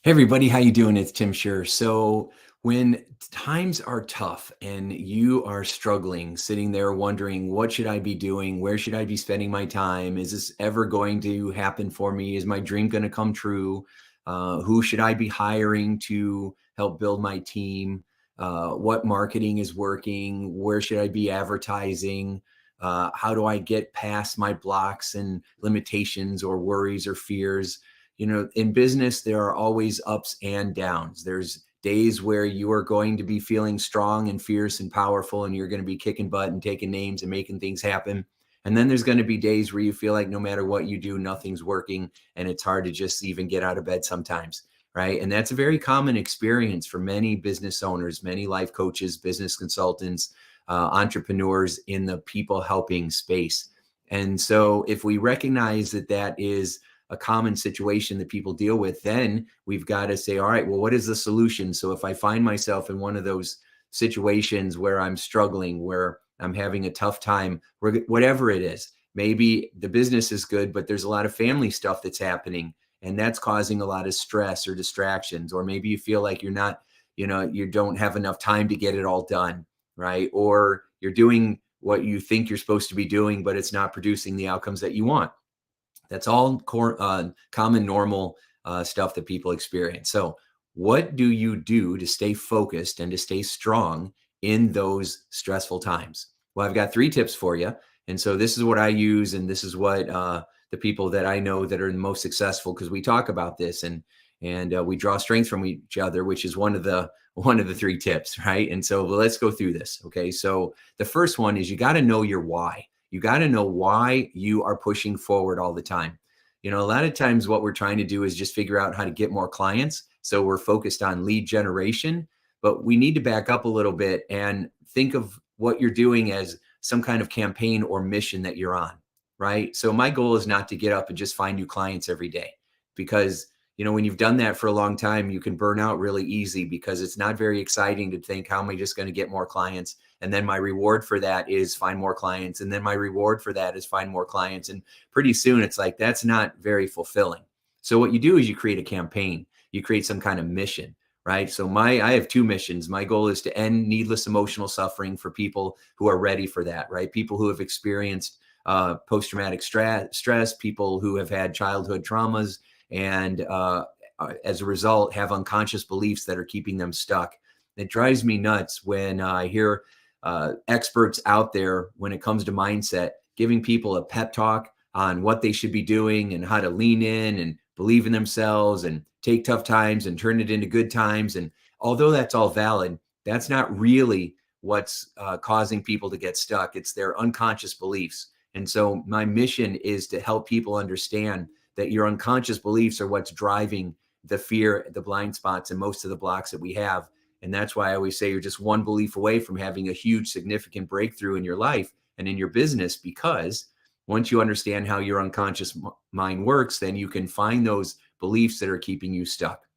Hey everybody, how you doing? It's Tim Scher. So when times are tough and you are struggling, sitting there wondering, what should I be doing? Where should I be spending my time? Is this ever going to happen for me? Is my dream going to come true? Who should I be hiring to help build my team? What marketing is working? Where should I be advertising? How do I get past my blocks and limitations or worries or fears? In business, there are always ups and downs. There's days where you are going to be feeling strong and fierce and powerful, and you're going to be kicking butt and taking names and making things happen. And then there's going to be days where you feel like no matter what you do, nothing's working, and it's hard to just even get out of bed sometimes. Right. And that's a very common experience for many business owners, many life coaches, business consultants, entrepreneurs in the people helping space. And so if we recognize that that is a common situation that people deal with, then we've got to say, all right, well, what is the solution? So if I find myself in one of those situations where I'm struggling, where I'm having a tough time, whatever it is, maybe the business is good, but there's a lot of family stuff that's happening and that's causing a lot of stress or distractions. Or maybe you feel like you're not, you don't have enough time to get it all done, right? Or you're doing what you think you're supposed to be doing, but it's not producing the outcomes that you want. That's all common, normal stuff that people experience. So, what do you do to stay focused and to stay strong in those stressful times? Well, I've got 3 tips for you. And so, this is what I use, and this is what the people that I know that are the most successful, because we talk about this and we draw strength from each other, which is one of the 3 tips, right? And so, let's go through this. Okay. So, the first one is you got to know your why. You got to know why you are pushing forward all the time. A lot of times what we're trying to do is just figure out how to get more clients. So we're focused on lead generation, but we need to back up a little bit and think of what you're doing as some kind of campaign or mission that you're on, right? So my goal is not to get up and just find new clients every day, because when you've done that for a long time, you can burn out really easy, because it's not very exciting to think, how am I just going to get more clients? And then my reward for that is find more clients. And then my reward for that is find more clients. And pretty soon it's like, that's not very fulfilling. So what you do is you create a campaign, you create some kind of mission, right? So I have 2 missions. My goal is to end needless emotional suffering for people who are ready for that, right? People who have experienced post-traumatic stress, people who have had childhood traumas, and as a result have unconscious beliefs that are keeping them stuck. It drives me nuts when I hear experts out there, when it comes to mindset, giving people a pep talk on what they should be doing and how to lean in and believe in themselves and take tough times and turn it into good times. And although that's all valid, that's not really what's causing people to get stuck. It's their unconscious beliefs. And so my mission is to help people understand that your unconscious beliefs are what's driving the fear, the blind spots, and most of the blocks that we have. And that's why I always say you're just one belief away from having a huge, significant breakthrough in your life and in your business, because once you understand how your unconscious mind works, then you can find those beliefs that are keeping you stuck.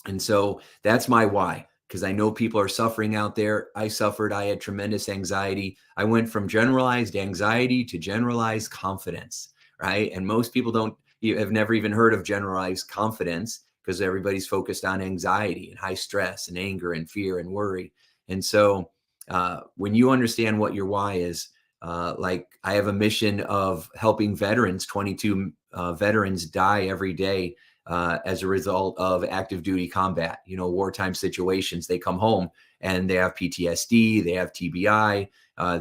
And so that's my why, because I know people are suffering out there. I suffered. I had tremendous anxiety. I went from generalized anxiety to generalized confidence, right? And most people have never even heard of generalized confidence, because everybody's focused on anxiety and high stress and anger and fear and worry. And so when you understand what your why is, like I have a mission of helping veterans. 22 veterans die every day as a result of active duty combat, wartime situations. They come home and they have PTSD, they have TBI,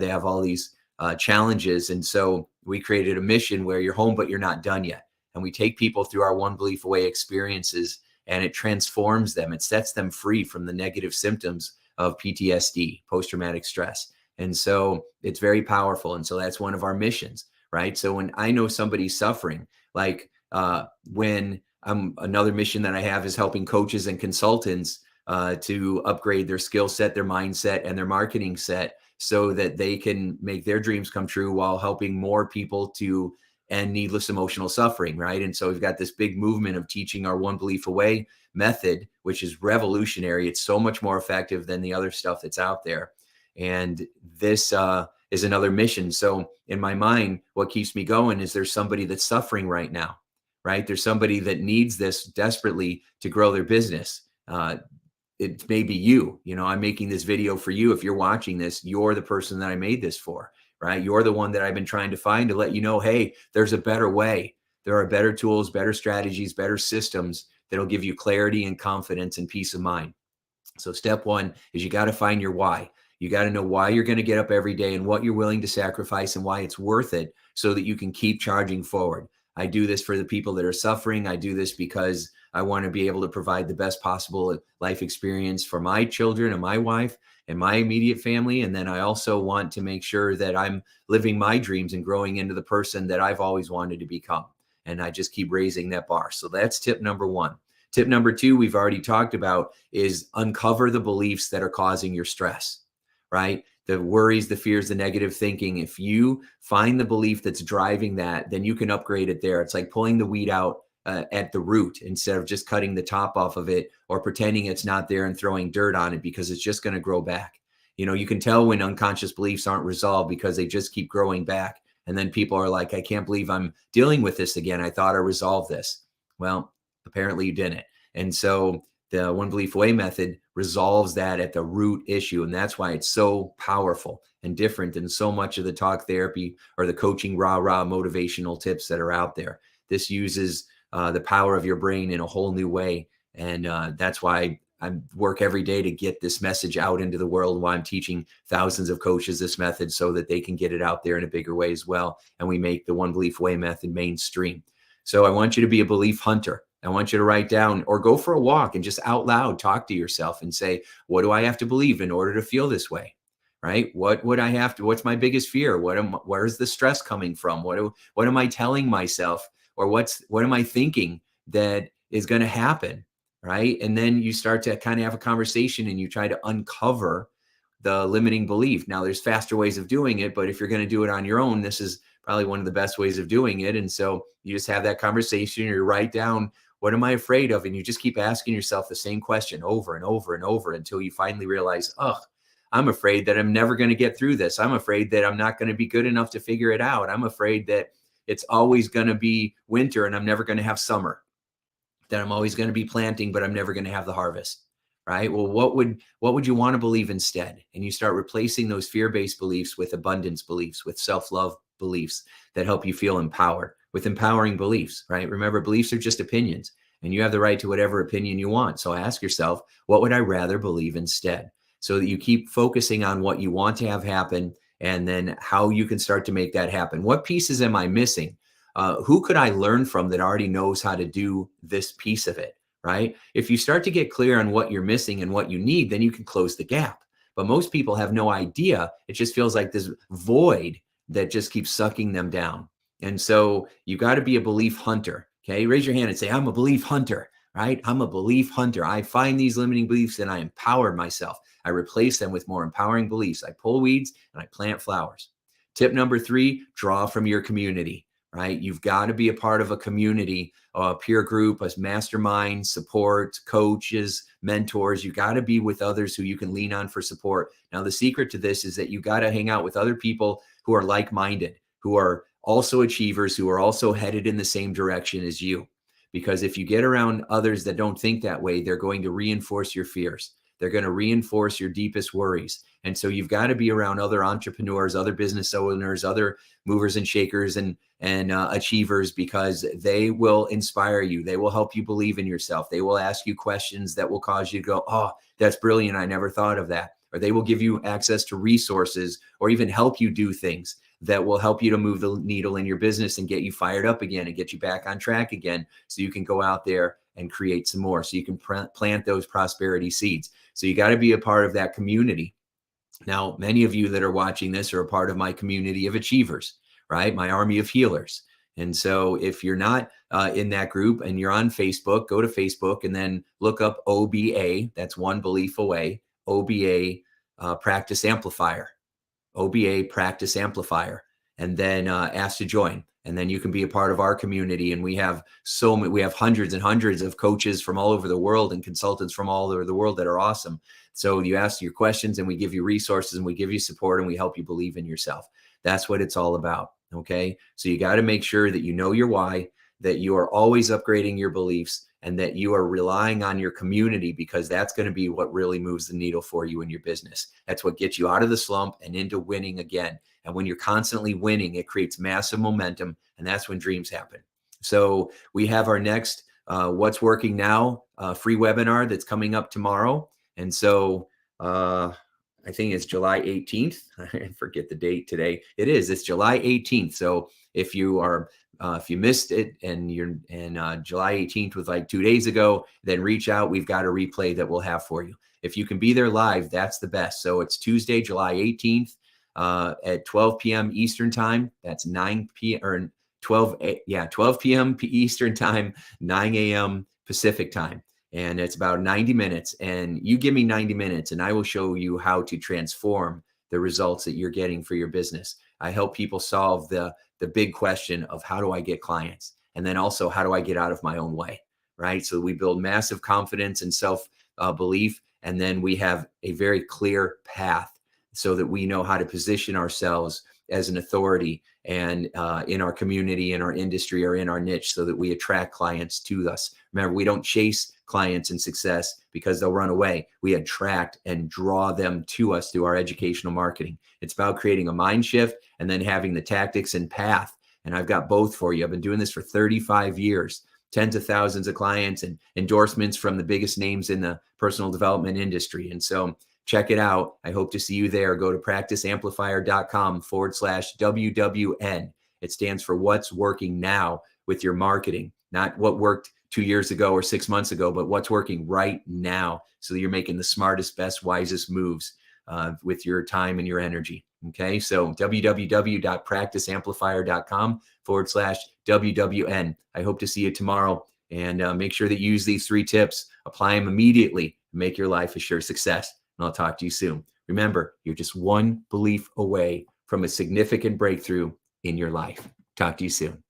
they have all these challenges. And so we created a mission where you're home, but you're not done yet. And we take people through our one belief away experiences, and it transforms them. It sets them free from the negative symptoms of PTSD, post-traumatic stress. And so it's very powerful. And so that's one of our missions, right? So when I know somebody's suffering, like when another mission that I have is helping coaches and consultants to upgrade their skill set, their mindset, and their marketing set, so that they can make their dreams come true while helping more people to end needless emotional suffering, right? And so we've got this big movement of teaching our one belief away method, which is revolutionary. It's so much more effective than the other stuff that's out there. And this is another mission. So in my mind, what keeps me going is there's somebody that's suffering right now. right? There's somebody that needs this desperately to grow their business. It may be you. I'm making this video for you. If you're watching this, you're the person that I made this for, right? You're the one that I've been trying to find to let you know, hey, there's a better way. There are better tools, better strategies, better systems that'll give you clarity and confidence and peace of mind. So step one is you got to find your why. You got to know why you're going to get up every day and what you're willing to sacrifice and why it's worth it so that you can keep charging forward. I do this for the people that are suffering. I do this because I want to be able to provide the best possible life experience for my children and my wife and my immediate family. And then I also want to make sure that I'm living my dreams and growing into the person that I've always wanted to become. And I just keep raising that bar. So that's tip number one. Tip number two, we've already talked about, is uncover the beliefs that are causing your stress, right? The worries, the fears, the negative thinking. If you find the belief that's driving that, then you can upgrade it there. It's like pulling the weed out at the root instead of just cutting the top off of it or pretending it's not there and throwing dirt on it, because it's just going to grow back. You can tell when unconscious beliefs aren't resolved because they just keep growing back. And then people are like, I can't believe I'm dealing with this again. I thought I resolved this. Well, apparently you didn't. And so the One Belief Away method resolves that at the root issue. And that's why it's so powerful and different than so much of the talk therapy or the coaching rah-rah motivational tips that are out there. This uses the power of your brain in a whole new way. And that's why I work every day to get this message out into the world, why I'm teaching thousands of coaches this method so that they can get it out there in a bigger way as well. And we make the One Belief Away method mainstream. So I want you to be a belief hunter. I want you to write down or go for a walk and just out loud talk to yourself and say, what do I have to believe in order to feel this way? Right? What would I have to, what's my biggest fear? Where's the stress coming from? What am I telling myself? Or what am I thinking that is going to happen? Right? And then you start to kind of have a conversation and you try to uncover the limiting belief. Now there's faster ways of doing it, but if you're going to do it on your own, this is probably one of the best ways of doing it. And so you just have that conversation, you write down, what am I afraid of? And you just keep asking yourself the same question over and over and over until you finally realize, oh, I'm afraid that I'm never going to get through this. I'm afraid that I'm not going to be good enough to figure it out. I'm afraid that it's always going to be winter and I'm never going to have summer, that I'm always going to be planting, but I'm never going to have the harvest. Right? Well, what would you want to believe instead? And you start replacing those fear-based beliefs with abundance beliefs, with self-love beliefs that help you feel empowered, with empowering beliefs, right? Remember, beliefs are just opinions and you have the right to whatever opinion you want. So ask yourself, what would I rather believe instead? So that you keep focusing on what you want to have happen and then how you can start to make that happen. What pieces am I missing? Who could I learn from that already knows how to do this piece of it? Right? If you start to get clear on what you're missing and what you need, then you can close the gap. But most people have no idea. It just feels like this void that just keeps sucking them down. And so you got to be a belief hunter. Okay. Raise your hand and say, I'm a belief hunter, right? I'm a belief hunter. I find these limiting beliefs and I empower myself. I replace them with more empowering beliefs. I pull weeds and I plant flowers. Tip number 3, draw from your community. Right? You've got to be a part of a community, a peer group, a mastermind, support, coaches, mentors. You got to be with others who you can lean on for support. Now, the secret to this is that you got to hang out with other people who are like-minded, who are also achievers, who are also headed in the same direction as you. Because if you get around others that don't think that way, they're going to reinforce your fears. They're going to reinforce your deepest worries. And so you've got to be around other entrepreneurs, other business owners, other movers and shakers and achievers, because they will inspire you. They will help you believe in yourself. They will ask you questions that will cause you to go, oh, that's brilliant. I never thought of that. Or they will give you access to resources or even help you do things that will help you to move the needle in your business and get you fired up again and get you back on track again so you can go out there and create some more, so you can plant those prosperity seeds. So you got to be a part of that community. Now, many of you that are watching this are a part of my community of achievers, right? My army of healers. And so if you're not in that group and you're on Facebook, go to Facebook and then look up OBA. That's One Belief Away, OBA Practice Amplifier, OBA Practice Amplifier, and then ask to join. And then you can be a part of our community. And we have we have hundreds and hundreds of coaches from all over the world and consultants from all over the world that are awesome. So you ask your questions and we give you resources and we give you support and we help you believe in yourself. That's what it's all about. Okay. So you got to make sure that you know your why, that you are always upgrading your beliefs, and that you are relying on your community, because that's going to be what really moves the needle for you in your business. That's what gets you out of the slump and into winning again. And when you're constantly winning, it creates massive momentum, and that's when dreams happen. So we have our next What's Working Now free webinar that's coming up tomorrow. And so I think it's July 18th. I forget the date today. It's July 18th. So if you missed it and July 18th was like 2 days ago, then reach out. We've got a replay that we'll have for you. If you can be there live, that's the best. So it's Tuesday, July 18th at 12 p.m. Eastern time. That's 9 p.m. or 12 p.m. Eastern time, 9 a.m. Pacific time. And it's about 90 minutes. And you give me 90 minutes and I will show you how to transform the results that you're getting for your business. I help people solve the big question of, how do I get clients? And then also, how do I get out of my own way, right? So we build massive confidence and self-belief. And then we have a very clear path so that we know how to position ourselves as an authority and in our community, in our industry, or in our niche, so that we attract clients to us. Remember, we don't chase clients and success because they'll run away. We attract and draw them to us through our educational marketing. It's about creating a mind shift and then having the tactics and path. And I've got both for you. I've been doing this for 35 years, tens of thousands of clients and endorsements from the biggest names in the personal development industry. And so check it out. I hope to see you there. Go to practiceamplifier.com/WWN. It stands for What's Working Now with your marketing, not what worked 2 years ago or 6 months ago, but what's working right now, so that you're making the smartest, best, wisest moves with your time and your energy. Okay, so www.practiceamplifier.com/WWN. I hope to see you tomorrow, and make sure that you use these 3 tips, apply them immediately, and make your life a sure success. And I'll talk to you soon. Remember, you're just one belief away from a significant breakthrough in your life. Talk to you soon.